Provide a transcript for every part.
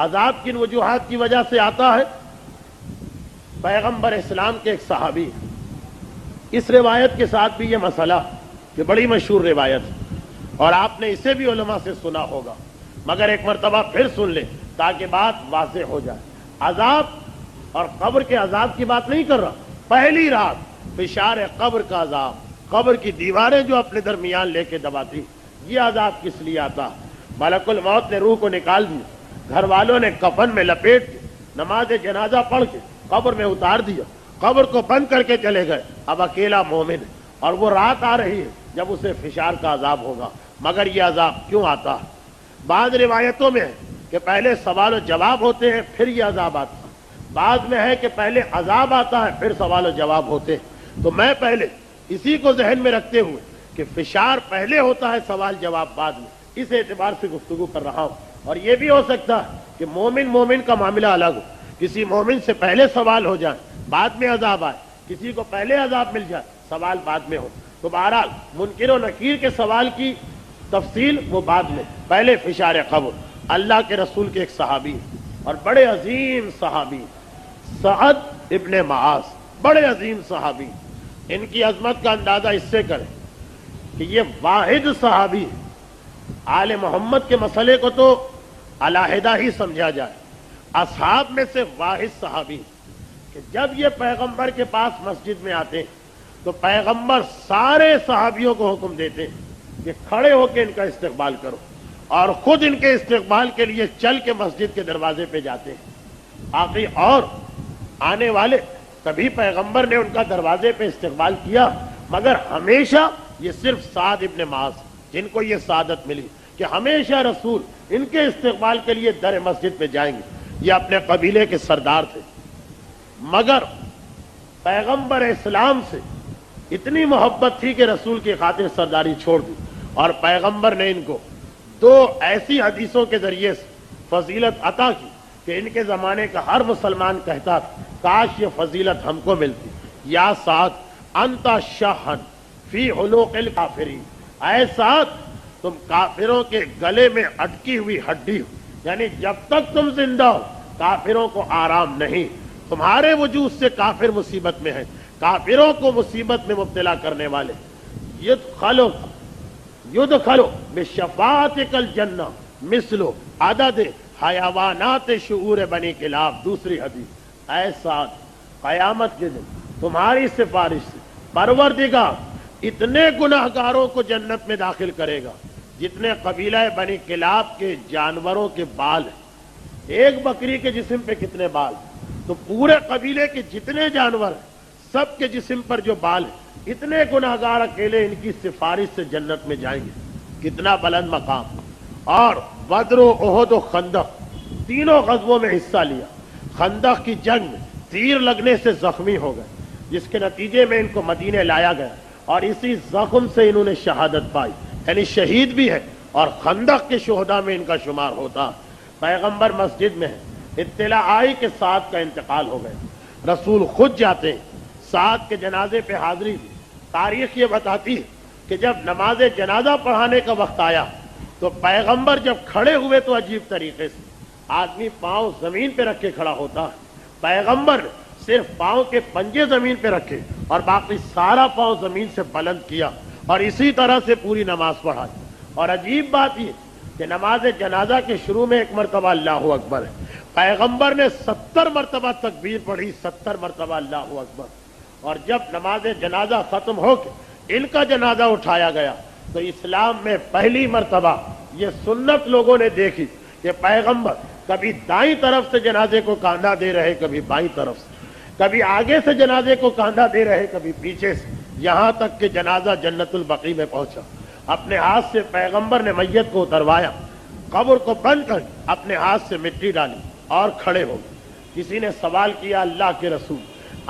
عذاب کن وجوہات کی وجہ سے آتا ہے؟ پیغمبر اسلام کے ایک صحابی، اس روایت کے ساتھ بھی یہ مسئلہ کہ بڑی مشہور روایت ہے اور آپ نے اسے بھی علماء سے سنا ہوگا، مگر ایک مرتبہ پھر سن لیں تاکہ بات واضح ہو جائے۔ عذاب اور قبر کے عذاب کی بات نہیں کر رہا، پہلی رات فشار قبر کا عذاب، قبر کی دیواریں جو اپنے درمیان لے کے دباتی، یہ عذاب کس لیے آتا؟ ملک الموت نے روح کو نکال دیا، گھر والوں نے کفن میں لپیٹ کے نماز جنازہ پڑھ کے قبر میں اتار دیا، قبر کو بند کر کے چلے گئے، اب اکیلا مومن ہے اور وہ رات آ رہی ہے جب اسے فشار کا عذاب ہوگا۔ مگر یہ عذاب کیوں آتا ہے؟ بعض روایتوں میں ہے کہ پہلے سوال و جواب ہوتے ہیں پھر یہ عذاب آتا ہے، بعض میں ہے کہ پہلے عذاب آتا ہے پھر سوال و جواب ہوتے ہیں۔ تو میں پہلے اسی کو ذہن میں رکھتے ہوئے کہ فشار پہلے ہوتا ہے سوال جواب بعد میں، اس اعتبار سے گفتگو کر رہا ہوں۔ اور یہ بھی ہو سکتا ہے کہ مومن کا معاملہ الگ ہو، کسی مومن سے پہلے سوال ہو جائے بعد میں عذاب آئے، کسی کو پہلے عذاب مل جائے سوال بعد میں ہو۔ تو بہرحال منکر و نکیر کے سوال کی تفصیل وہ بعد میں، پہلے فشار قبر۔ اللہ کے رسول کے ایک صحابی اور بڑے عظیم صحابی سعد ابن معاذ، بڑے عظیم صحابی، ان کی عظمت کا اندازہ اس سے کریں کہ یہ واحد صحابی ہے۔ آل محمد کے مسئلے کو تو علیحدہ ہی سمجھا جائے، اصحاب میں سے واحد صحابی کہ جب یہ پیغمبر کے پاس مسجد میں آتے ہیں تو پیغمبر سارے صحابیوں کو حکم دیتے ہیں کہ کھڑے ہو کے ان کا استقبال کرو، اور خود ان کے استقبال کے لیے چل کے مسجد کے دروازے پہ جاتے ہیں۔ باقی اور آنے والے کبھی پیغمبر نے ان کا دروازے پہ استقبال کیا، مگر ہمیشہ یہ صرف سعد ابن معاذ جن کو یہ سعادت ملی کہ ہمیشہ رسول ان کے استقبال کے لیے در مسجد پہ جائیں گے۔ یہ اپنے قبیلے کے سردار تھے، مگر پیغمبر اسلام سے اتنی محبت تھی کہ رسول کی خاطر سرداری چھوڑ دی، اور پیغمبر نے ان کو دو ایسی حدیثوں کے ذریعے سے فضیلت عطا کی کہ ان کے زمانے کا ہر مسلمان کہتا تھا کاش یہ فضیلت ہم کو ملتی۔ یا سعد انت شہن فی علوق الکافرین، اے سعد تم کافروں کے گلے میں اٹکی ہوئی ہڈی ہو، یعنی جب تک تم زندہ ہو کافروں کو آرام نہیں، تمہارے وجود سے کافر مصیبت میں ہے، کافروں کو مصیبت میں مبتلا کرنے والے۔ یدخلو بشفاعتک الجنہ مثل عدد حیوانات شعور بنی کلاب۔ دوسری حدیث، اے سعد قیامت کے دن تمہاری سفارش سے پروردگار اتنے گناہگاروں کو جنت میں داخل کرے گا جتنے قبیلہ بنی کلاب کے جانوروں کے بال ہیں۔ ایک بکری کے جسم پہ کتنے بال، تو پورے قبیلے کے جتنے جانور ہیں سب کے جسم پر جو بال ہیں، اتنے گناہگار اکیلے ان کی سفارش سے جنت میں جائیں گے۔ کتنا بلند مقام۔ اور بدر و احد و خندق تینوں غزووں میں حصہ لیا۔ خندق کی جنگ میں تیر لگنے سے زخمی ہو گئے، جس کے نتیجے میں ان کو مدینے لایا گیا، اور اسی زخم سے انہوں نے شہادت پائی، یعنی شہید بھی ہے اور خندق کے شہداء میں ان کا شمار ہوتا۔ پیغمبر مسجد میں ہے، اطلاع آئی کہ سعد کا انتقال ہو گیا، رسول خود جاتے ہیں، سعد کے جنازے پہ حاضری دی۔ تاریخ یہ بتاتی ہے کہ جب نماز جنازہ پڑھانے کا وقت آیا تو پیغمبر جب کھڑے ہوئے تو عجیب طریقے سے آدمی پاؤں زمین پہ رکھ کے کھڑا ہوتا ہے، پیغمبر نے صرف پاؤں کے پنجے زمین پہ رکھے اور باقی سارا پاؤں زمین سے بلند کیا، اور اسی طرح سے پوری نماز پڑھائی۔ اور عجیب بات یہ کہ نماز جنازہ کے شروع میں ایک مرتبہ اللہ اکبر ہے، پیغمبر نے 70 مرتبہ تکبیر پڑھی، 70 مرتبہ اللہ اکبر۔ اور جب نماز جنازہ ختم ہو کے ان کا جنازہ اٹھایا گیا تو اسلام میں پہلی مرتبہ یہ سنت لوگوں نے دیکھی کہ پیغمبر کبھی دائیں طرف سے جنازے کو کاندھا دے رہے، کبھی بائیں طرف سے، کبھی آگے سے جنازے کو کاندھا دے رہے، کبھی پیچھے سے، یہاں تک کہ جنازہ جنت البقیع میں پہنچا۔ اپنے ہاتھ سے پیغمبر نے میت کو اتروایا، قبر کو بند کر اپنے ہاتھ سے مٹی ڈالی اور کھڑے ہو گئے۔ کسی نے سوال کیا، اللہ کے رسول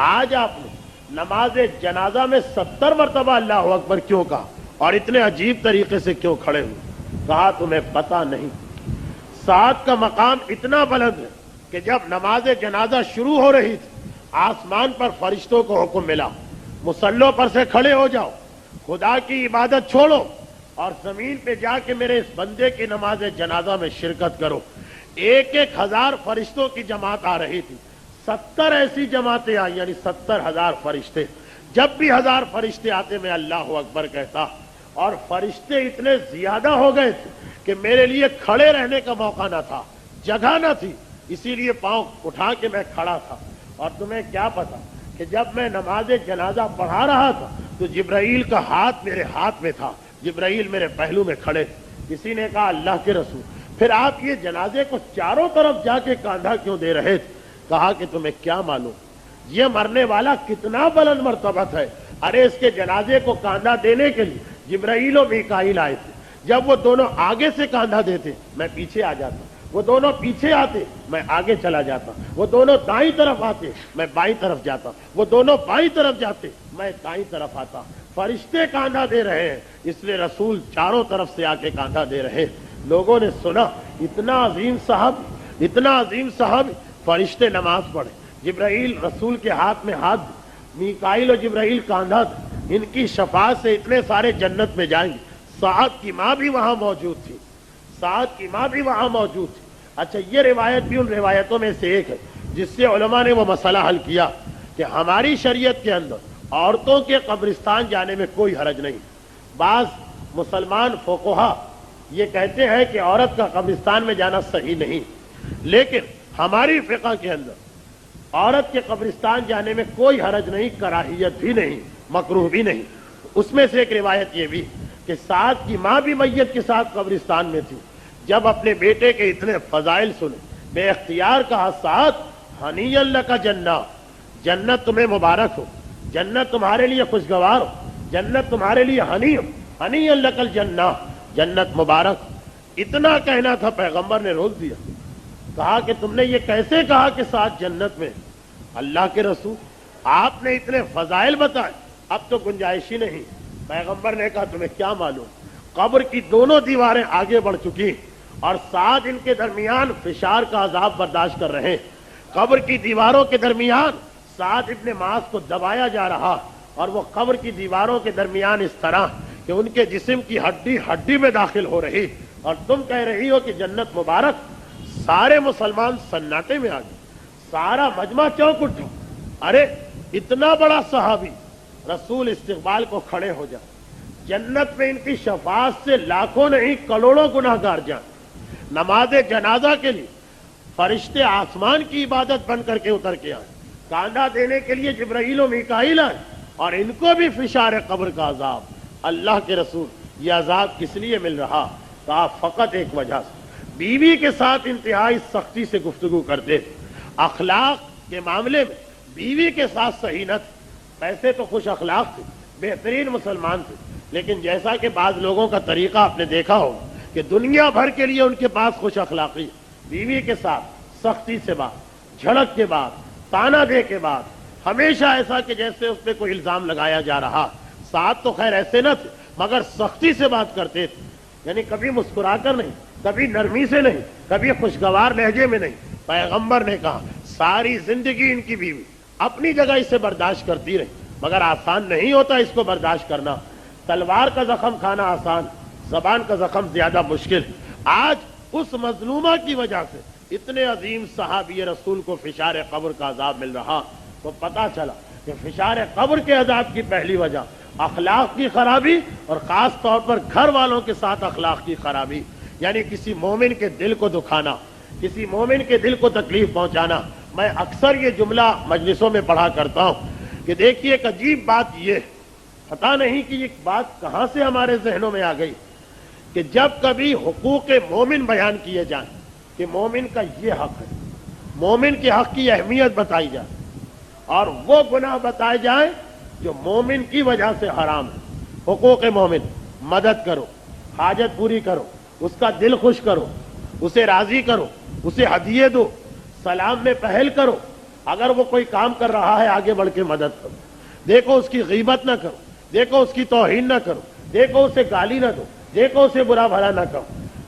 آج آپ نے نماز جنازہ میں 70 مرتبہ اللہ اکبر کیوں کہا اور اتنے عجیب طریقے سے کیوں کھڑے ہوئے؟ کہا تمہیں پتہ نہیں، سعد کا مقام اتنا بلند ہے کہ جب نماز جنازہ شروع ہو رہی تھی آسمان پر فرشتوں کو حکم ملا، مصلوں پر سے کھڑے ہو جاؤ، خدا کی عبادت چھوڑو اور زمین پہ جا کے میرے اس بندے کی نماز جنازہ میں شرکت کرو۔ ایک ایک ہزار فرشتوں کی جماعت آ رہی تھی، 70 ایسی جماعتیں آئی، یعنی 70,000 فرشتے. جب بھی 1000 فرشتے آتے میں اللہ اکبر کہتا، اور فرشتے اتنے زیادہ ہو گئے تھے کہ میرے لیے کھڑے رہنے کا موقع نہ تھا، جگہ نہ تھی، اسی لیے پاؤں اٹھا کے میں کھڑا تھا. اور تمہیں کیا پتا کہ جب میں نماز جنازہ پڑھا رہا تھا تو جبرائیل کا ہاتھ میرے ہاتھ میں تھا، جبرائیل میرے پہلو میں کھڑے. کسی نے کہا اللہ کے رسول، پھر آپ یہ جنازے کو چاروں طرف جا کے کاندھا کیوں دے رہے تھے؟ کہا کہ تمہیں کیا معلوم یہ مرنے والا کتنا بلند مرتبت ہے. ارے اس کے جنازے کو کاندھا دینے کے لیے جبرائیل و میکائیل آئے تھے. جب وہ دونوں آگے سے کاندھا دیتے میں پیچھے آ جاتا، وہ دونوں پیچھے آتے میں آگے چلا جاتا، وہ دونوں دائیں طرف آتے میں بائیں طرف جاتا، وہ دونوں بائیں طرف جاتے میں دائیں طرف آتا. فرشتے کاندھا دے رہے ہیں، اس لیے رسول چاروں طرف سے آ کے کاندھا دے رہے. لوگوں نے سنا اتنا عظیم صاحب، اتنا عظیم صاحب. فرشتے نماز پڑھے، جبرائیل رسول کے ہاتھ میں ہاتھ، میکائیل اور جبرائیل کاندھا، ان کی شفاعت سے اتنے سارے جنت میں جائیں گے. سعد کی ماں بھی وہاں موجود تھی، سعد کی ماں بھی وہاں موجود تھی. اچھا، یہ روایت بھی ان روایتوں میں سے ایک ہے جس سے علماء نے وہ مسئلہ حل کیا کہ ہماری شریعت کے اندر عورتوں کے قبرستان جانے میں کوئی حرج نہیں. بعض مسلمان فقہا یہ کہتے ہیں کہ عورت کا قبرستان میں جانا صحیح نہیں، لیکن ہماری فقہ کے اندر عورت کے قبرستان جانے میں کوئی حرج نہیں، کراہیت بھی نہیں، مکروہ بھی نہیں. اس میں سے ایک روایت یہ بھی کہ سعد کی ماں بھی میت کے ساتھ قبرستان میں تھی. جب اپنے بیٹے کے اتنے فضائل سنے، بے اختیار کہا سعد ہنی اللہ کا جنہ، جنت تمہیں مبارک ہو، جنت تمہارے لیے خوشگوار ہو، جنت تمہارے لیے ہنی ہو، ہنی اللہ کا جنہ، جنت مبارک. اتنا کہنا تھا، پیغمبر نے روک دیا. کہا کہ تم نے یہ کیسے کہا کہ ساتھ جنت میں؟ اللہ کے رسول آپ نے اتنے فضائل بتائے، اب تو گنجائش ہی نہیں. پیغمبر نے کہا تمہیں کیا معلوم، قبر کی دونوں دیواریں آگے بڑھ چکی اور ساتھ ان کے درمیان فشار کا عذاب برداشت کر رہے ہیں. قبر کی دیواروں کے درمیان سعد ابن معاذ کو دبایا جا رہا، اور وہ قبر کی دیواروں کے درمیان اس طرح کہ ان کے جسم کی ہڈی ہڈی میں داخل ہو رہی، اور تم کہہ رہی ہو کہ جنت مبارک. سارے مسلمان سناٹے میں آ گئے، سارا مجمع چونک اٹھا. ارے اتنا بڑا صحابی، رسول استقبال کو کھڑے ہو جائے. جنت میں ان کی شفاعت سے لاکھوں نہیں کروڑوں گناہگار جائیں. نماز جنازہ کے لیے فرشتے آسمان کی عبادت بن کر کے اتر کے آئے، کاندھا دینے کے لیے جبرائیل و میکائیل آئے، اور ان کو بھی فشار قبر کا عذاب. اللہ کے رسول یہ عذاب کس لیے مل رہا؟ کہا فقط ایک وجہ سے، بیوی کے ساتھ انتہائی سختی سے گفتگو کرتے تھے. اخلاق کے معاملے میں بیوی کے ساتھ صحیح نہ تھے. پیسے تو خوش اخلاق تھے، بہترین مسلمان تھے، لیکن جیسا کہ بعض لوگوں کا طریقہ آپ نے دیکھا ہو کہ دنیا بھر کے لیے ان کے پاس خوش اخلاقی، بیوی کے ساتھ سختی سے بات، جھڑک کے بعد، تانا دے کے بعد، ہمیشہ ایسا کہ جیسے اس پہ کوئی الزام لگایا جا رہا. ساتھ تو خیر ایسے نہ تھے، مگر سختی سے بات کرتے تھے، یعنی کبھی مسکرا کر نہیں، کبھی نرمی سے نہیں، کبھی خوشگوار لہجے میں نہیں. پیغمبر نے کہا ساری زندگی ان کی بیوی اپنی جگہ اسے برداشت کرتی رہی، مگر آسان نہیں ہوتا اس کو برداشت کرنا. تلوار کا زخم کھانا آسان، زبان کا زخم زیادہ مشکل. آج اس مظلومہ کی وجہ سے اتنے عظیم صحابی رسول کو فشار قبر کا عذاب مل رہا. تو پتا چلا کہ فشار قبر کے عذاب کی پہلی وجہ اخلاق کی خرابی، اور خاص طور پر گھر والوں کے ساتھ اخلاق کی خرابی، یعنی کسی مومن کے دل کو دکھانا، کسی مومن کے دل کو تکلیف پہنچانا. میں اکثر یہ جملہ مجلسوں میں پڑھا کرتا ہوں کہ دیکھیے ایک عجیب بات یہ، پتہ نہیں کہ یہ بات کہاں سے ہمارے ذہنوں میں آ گئی کہ جب کبھی حقوق مومن بیان کیے جائیں کہ مومن کا یہ حق ہے، مومن کے حق کی اہمیت بتائی جائے، اور وہ گناہ بتائے جائیں جو مومن کی وجہ سے حرام ہے. حقوق مومن، مدد کرو، حاجت پوری کرو، اس کا دل خوش کرو، اسے راضی کرو، اسے ہدیے دو، سلام میں پہل کرو، اگر وہ کوئی کام کر رہا ہے آگے بڑھ کے مدد کرو، دیکھو اس کی غیبت نہ کرو، دیکھو اس کی توہین نہ کرو، دیکھو اسے گالی نہ دو، دیکھو اسے برا بھلا نہ کرو.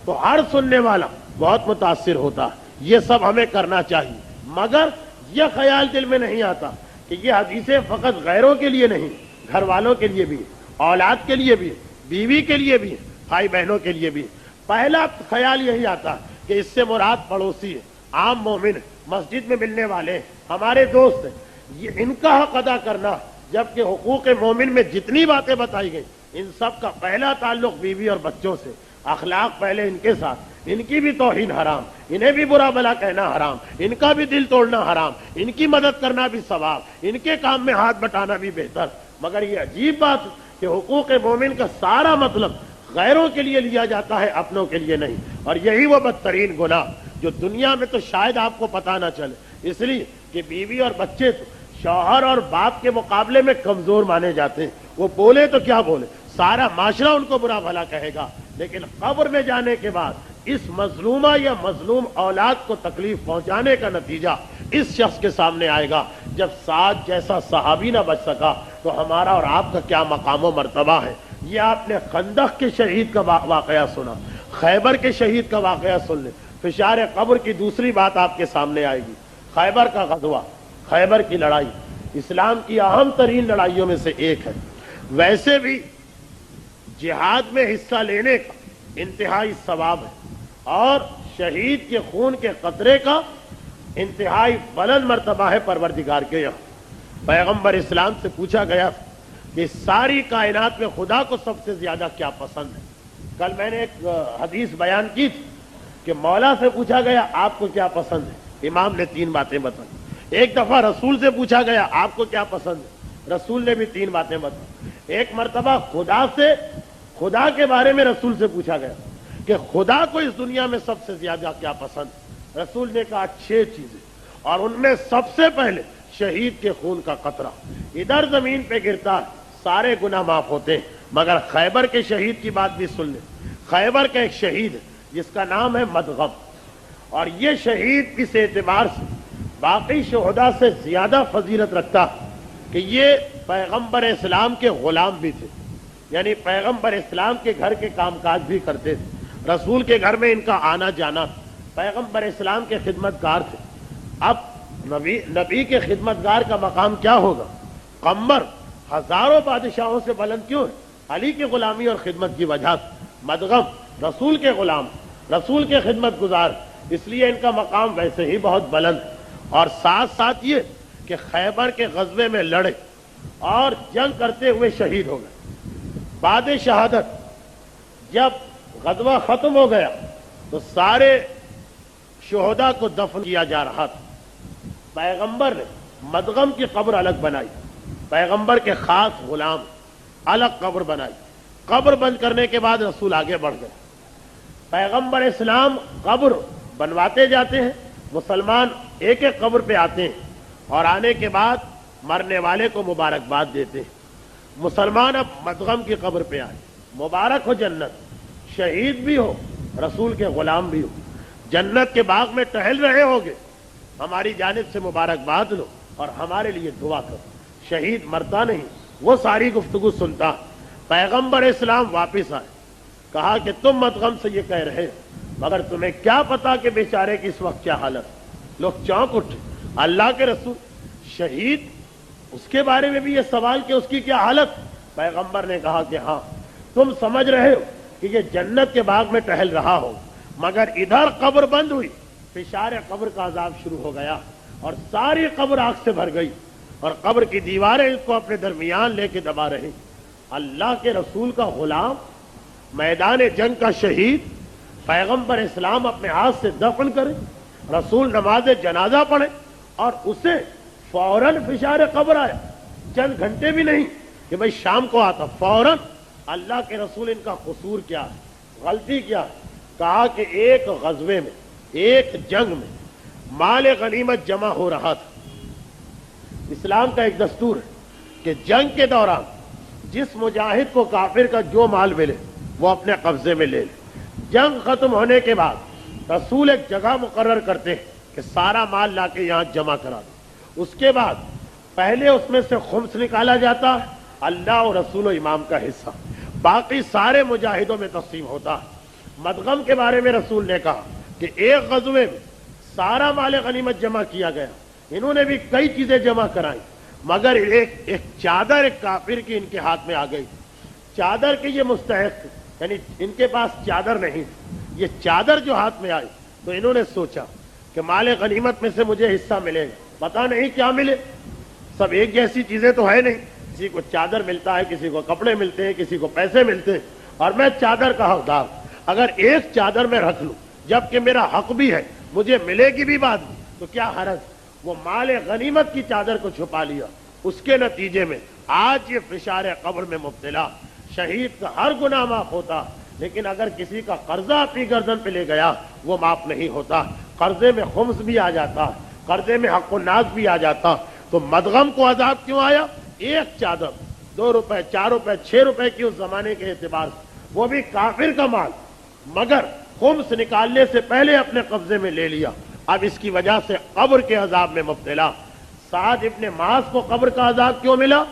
تو ہر سننے والا بہت متاثر ہوتا ہے. یہ سب ہمیں کرنا چاہیے، مگر یہ خیال دل میں نہیں آتا کہ یہ حدیثیں فقط غیروں کے لیے نہیں، گھر والوں کے لیے بھی، اولاد کے لیے بھی، بیوی کے لیے بھی، بھائی بہنوں کے لیے بھی. پہلا خیال یہی آتا کہ اس سے مراد پڑوسی ہے، عام مومن ہے، مسجد میں ملنے والے ہیں، ہمارے دوست ہیں، یہ ان کا حق ادا کرنا، جبکہ حقوق مومن میں جتنی باتیں بتائی گئی ان سب کا پہلا تعلق بیوی اور بچوں سے، اخلاق پہلے ان کے ساتھ، ان کی بھی توہین حرام، انہیں بھی برا بھلا کہنا حرام، ان کا بھی دل توڑنا حرام، ان کی مدد کرنا بھی ثواب، ان کے کام میں ہاتھ بٹانا بھی بہتر۔ مگر یہ عجیب بات کہ حقوق مومن کا سارا مطلب غیروں کے لیے لیا جاتا ہے، اپنوں کے لیے نہیں، اور یہی وہ بدترین گناہ جو دنیا میں تو شاید آپ کو پتہ نہ چلے، اس لیے کہ بیوی اور بچے تو شوہر اور باپ کے مقابلے میں کمزور مانے جاتے ہیں، وہ بولے تو کیا بولے، سارا معاشرہ ان کو برا بھلا کہے گا، لیکن قبر میں جانے کے بعد اس مظلومہ یا مظلوم اولاد کو تکلیف پہنچانے کا نتیجہ اس شخص کے سامنے آئے گا۔ جب سعد جیسا صحابی نہ بچ سکا تو ہمارا اور آپ کا کیا مقام و مرتبہ ہے۔ یہ آپ نے خندق کے شہید کا واقعہ سنا، خیبر کے شہید کا واقعہ سن لیں، فشار قبر کی دوسری بات آپ کے سامنے آئے گی۔ خیبر کا غزوہ، خیبر کی لڑائی اسلام کی اہم ترین لڑائیوں میں سے ایک ہے۔ ویسے بھی جہاد میں حصہ لینے کا انتہائی ثواب ہے اور شہید کے خون کے قطرے کا انتہائی بلند مرتبہ ہے پروردگار کے یہاں۔ پیغمبر اسلام سے پوچھا گیا کہ ساری کائنات میں خدا کو سب سے زیادہ کیا پسند ہے۔ کل میں نے ایک حدیث بیان کی تھی کہ مولا سے پوچھا گیا آپ کو کیا پسند ہے، امام نے 3 باتیں بتائیں۔ ایک دفعہ رسول سے پوچھا گیا آپ کو کیا پسند ہے، رسول نے بھی 3 باتیں بتائیں۔ ایک مرتبہ خدا کے بارے میں رسول سے پوچھا گیا کہ خدا کو اس دنیا میں سب سے زیادہ کیا پسند، رسول نے کہا 6 چیزیں، اور ان میں سب سے پہلے شہید کے خون کا قطرہ۔ ادھر زمین پہ گرتا ہے سارے گناہ معاف ہوتے ہیں، مگر خیبر کے شہید کی بات بھی سن لیں۔ خیبر کا ایک شہید ہے جس کا نام ہے مدغم، اور یہ شہید کس اعتبار سے باقی شہداء سے زیادہ فضیلت رکھتا کہ یہ پیغمبر اسلام کے غلام بھی تھے، یعنی پیغمبر اسلام کے گھر کے کام کاج بھی کرتے تھے، رسول کے گھر میں ان کا آنا جانا، پیغمبر اسلام کے خدمتگار تھے۔ اب نبی کے خدمتگار کا مقام کیا ہوگا؟ قمر ہزاروں بادشاہوں سے بلند کیوں ہے؟ علی کی غلامی اور خدمت کی وجہ سے۔ مدغم رسول کے غلام، رسول کے خدمت گزار، اس لیے ان کا مقام ویسے ہی بہت بلند، اور ساتھ ساتھ یہ کہ خیبر کے غزوے میں لڑے اور جنگ کرتے ہوئے شہید ہو گئے۔ بعد شہادت جب غزوہ ختم ہو گیا تو سارے شہداء کو دفن کیا جا رہا تھا، پیغمبر نے مدغم کی قبر الگ بنائی، پیغمبر کے خاص غلام الگ قبر بنائی۔ قبر بند کرنے کے بعد رسول آگے بڑھ گئے۔ پیغمبر اسلام قبر بنواتے جاتے ہیں، مسلمان ایک ایک قبر پہ آتے ہیں اور آنے کے بعد مرنے والے کو مبارکباد دیتے ہیں۔ مسلمان اب مدغم کی قبر پہ آئے، مبارک ہو جنت، شہید بھی ہو رسول کے غلام بھی ہو، جنت کے باغ میں ٹہل رہے ہوگے، ہماری جانب سے مبارکباد لو اور ہمارے لیے دعا کرو۔ شہید مرتا نہیں، وہ ساری گفتگو سنتا۔ پیغمبر اسلام واپس آئے، کہا کہ تم مدغم سے یہ کہہ رہے ہو، مگر تمہیں کیا پتا کہ بیچارے کی اس وقت کیا حالت۔ لوگ چونک اٹھے، اللہ کے رسول شہید، اس کے بارے میں بھی یہ سوال کہ اس کی کیا حالت۔ پیغمبر نے کہا کہ ہاں تم سمجھ رہے ہو کہ یہ جنت کے باغ میں ٹہل رہا ہو، مگر ادھر قبر بند ہوئی، فشار قبر کا عذاب شروع ہو گیا اور ساری قبر آگ سے بھر گئی اور قبر کی دیواریں اس کو اپنے درمیان لے کے دبا رہی۔ اللہ کے رسول کا غلام، میدان جنگ کا شہید، پیغمبر اسلام اپنے ہاتھ سے دفن کرے، رسول نماز جنازہ پڑھے اور اسے فوراً فشار قبر آیا، چند گھنٹے بھی نہیں کہ بھئی شام کو آتا، فوراً۔ اللہ کے رسول ان کا قصور کیا ہے، غلطی کیا ہے؟ کہا کہ ایک غزوے میں، ایک جنگ میں مال غنیمت جمع ہو رہا تھا۔ اسلام کا ایک دستور ہے کہ جنگ کے دوران جس مجاہد کو کافر کا جو مال ملے وہ اپنے قبضے میں لے لے۔ جنگ ختم ہونے کے بعد رسول ایک جگہ مقرر کرتے ہیں کہ سارا مال لا کے یہاں جمع کرا دو، اس کے بعد پہلے اس میں سے خمس نکالا جاتا ہے، اللہ اور رسول و امام کا حصہ، باقی سارے مجاہدوں میں تقسیم ہوتا ہے۔ مدغم کے بارے میں رسول نے کہا کہ ایک غزوے میں سارا مال غنیمت جمع کیا گیا، انہوں نے بھی کئی چیزیں جمع کرائیں، مگر ایک چادر ایک کافر کی ان کے ہاتھ میں آ گئی۔ چادر کے یہ مستحق، یعنی ان کے پاس چادر نہیں، یہ چادر جو ہاتھ میں آئی تو انہوں نے سوچا کہ مال غنیمت میں سے مجھے حصہ ملے گا، پتہ نہیں کیا ملے، سب ایک جیسی چیزیں تو ہے نہیں، کسی کو چادر ملتا ہے، کسی کو کپڑے ملتے ہیں، کسی کو پیسے ملتے ہیں، اور میں چادر کا حقدار، اگر ایک چادر میں رکھ لوں جبکہ میرا حق بھی ہے، مجھے ملے گی بھی بعد میں، تو کیا حرج؟ وہ مال غنیمت کی چادر کو چھپا لیا، اس کے نتیجے میں آج یہ فشار قبر میں مبتلا۔ شہید کا ہر گناہ معاف ہوتا، لیکن اگر کسی کا قرضہ اپنی گردن پہ لے گیا وہ معاف نہیں ہوتا، قرضے میں خمس بھی آ جاتا، قرضے میں حق و ناز بھی آ جاتا۔ تو مدغم کو عذاب کیوں آیا؟ ایک چادر 2 روپے 4 روپے 6 روپے کی اس زمانے کے اعتبار سے، وہ بھی کافر کا مال، مگر خمس نکالنے سے پہلے اپنے قبضے میں لے لیا، اب اس کی وجہ سے قبر کے عذاب میں مبتلا۔ سعد ابن معاذ کو قبر کا عذاب کیوں ملا؟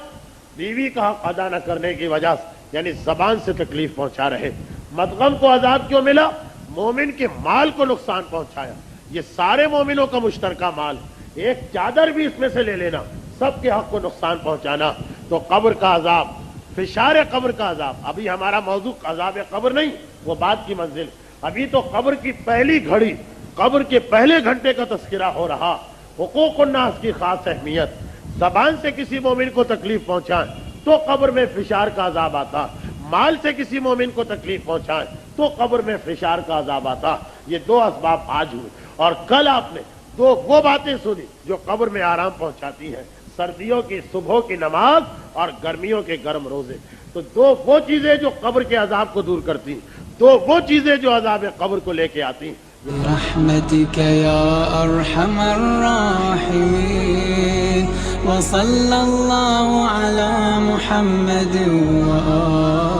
بیوی کا حق ادا نہ کرنے کی وجہ سے، یعنی زبان سے تکلیف پہنچا رہے۔ مدغم کو عذاب کیوں ملا؟ مومن کے مال کو نقصان پہنچایا۔ یہ سارے مومنوں کا مشترکہ مال، ایک چادر بھی اس میں سے لے لینا، سب کے حق کو نقصان پہنچانا۔ تو قبر کا عذاب، فشار قبر کا عذاب، ابھی ہمارا موضوع عذاب قبر نہیں، وہ بات کی منزل، ابھی تو قبر کی پہلی گھڑی، قبر کے پہلے گھنٹے کا تذکرہ ہو رہا۔ حقوق الناس کی خاص اہمیت، زبان سے کسی مومن کو تکلیف پہنچائیں تو قبر میں فشار کا عذاب آتا، مال سے کسی مومن کو تکلیف پہنچائیں تو قبر میں فشار کا عذاب آتا۔ یہ 2 اسباب آج ہوئے، اور کل آپ نے 2 وہ باتیں سنی جو قبر میں آرام پہنچاتی ہیں، سردیوں کی صبح کی نماز اور گرمیوں کے گرم روزے۔ تو 2 وہ چیزیں جو قبر کے عذاب کو دور کرتی ہیں، 2 وہ چیزیں جو عذاب قبر کو لے کے آتی ہیں۔ برحمتك يا أرحم الراحمين وصلى الله على محمد وآله